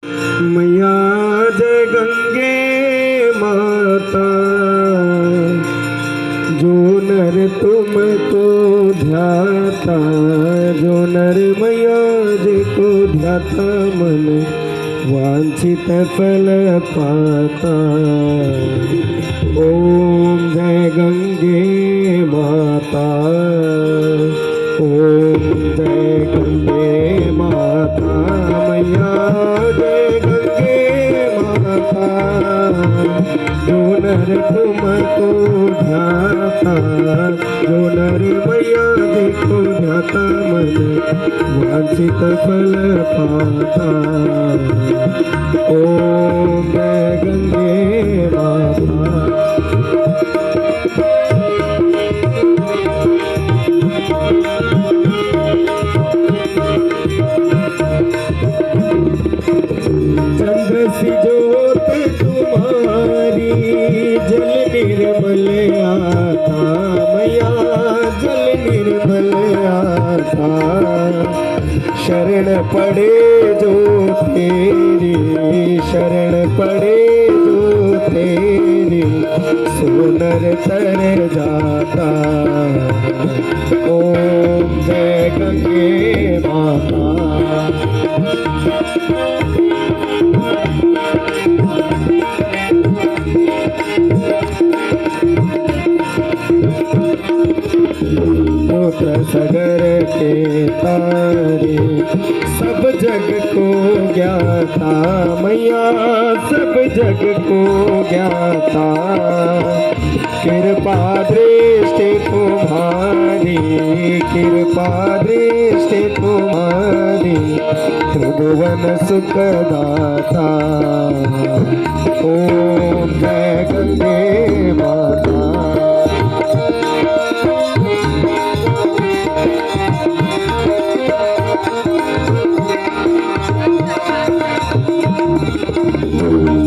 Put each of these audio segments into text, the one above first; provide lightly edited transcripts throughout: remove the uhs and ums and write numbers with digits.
मैया जय गंगे माता, जो नर तुमको ध्याता, जो नर मैया जी को ध्याता, मन वांछित फल पाता। ओम जय गंगे माता, ओम जय गंगे माता, मैया जय गंगे माता, जो नर तुमको ध्याता, जो नर मैया जी को ध्याता, मन वांछित फल पाता। ओम जय गंगे माता। चंद्र सी ज्योत तुम्हारी, जल निर्मल आता, मैया जल निर्मल आता, शरण पड़े जो तेरी, शरण पड़े जो तेरी, सोनर तर जाता। ओम जय गंगे माता। सगर के तारे सब जग को ज्ञाता, मैया सब जग को ज्ञाता, कृपा दृष्टि तुम्हारी, कृपा दृष्टि तुम्हारी, त्रिभुवन सुखदाता। ओम जय गंगे माता।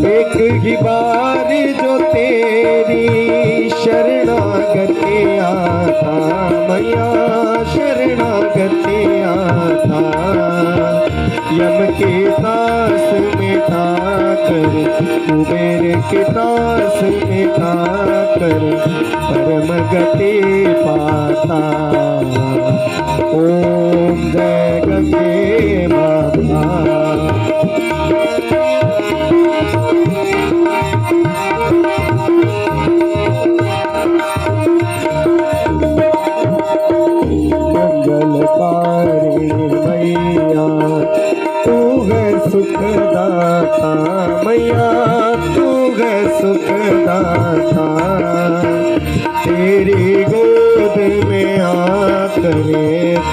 एक ही बार जो तेरी शरणागति आता, मैया शरणागति आता, यम के दास मिटा कर, कुबेर के दास मिटा कर, परम गति पाता। ओम जय गंगे माता। मंगलकारी मैया तू है सुखदाता, मैया तू है सुखदाता, तेरी गोद में आकर,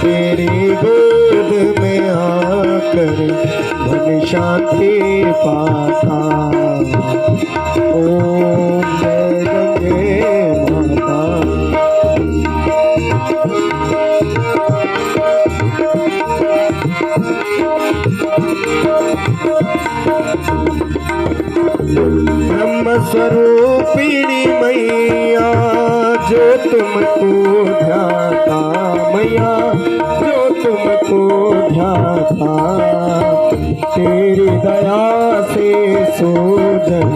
तेरी गोद में आकर, मन शांति पाता। ओम जय गंगे माता। ब्रह्म स्वरूपिणी मैया जो तुमको ध्याता, मैया जो तुमको ध्याता, तेरी दया से सोजन,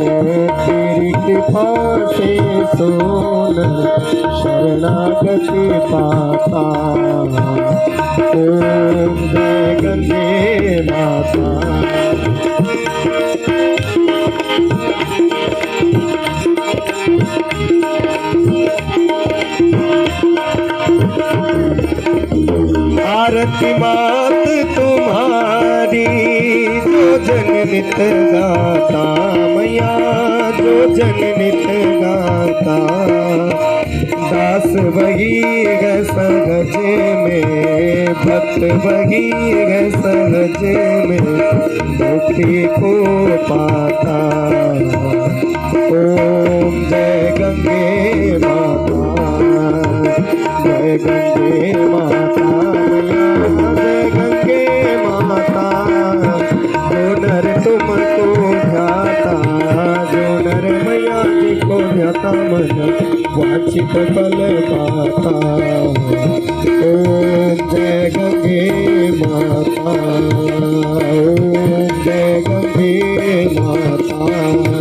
तेरी कृपा से सोनन, शरणागति पाता। ओम जय गंगे माता। आरती मात तुम्हारी जो जन नित गाता, मैया जो जन नित गाता, दास वही है सहज में, भक्त वही है सहज में, मुक्ति को पाता। ओम जय गंगे माता, जय गंगे माता, जय गंगे माता, जो नर तुमको ध्याता, जो नर मैया जी को ध्याता, मन वांछित फल पाता। ओम जय गंगे माता। ओम जय गंगे माता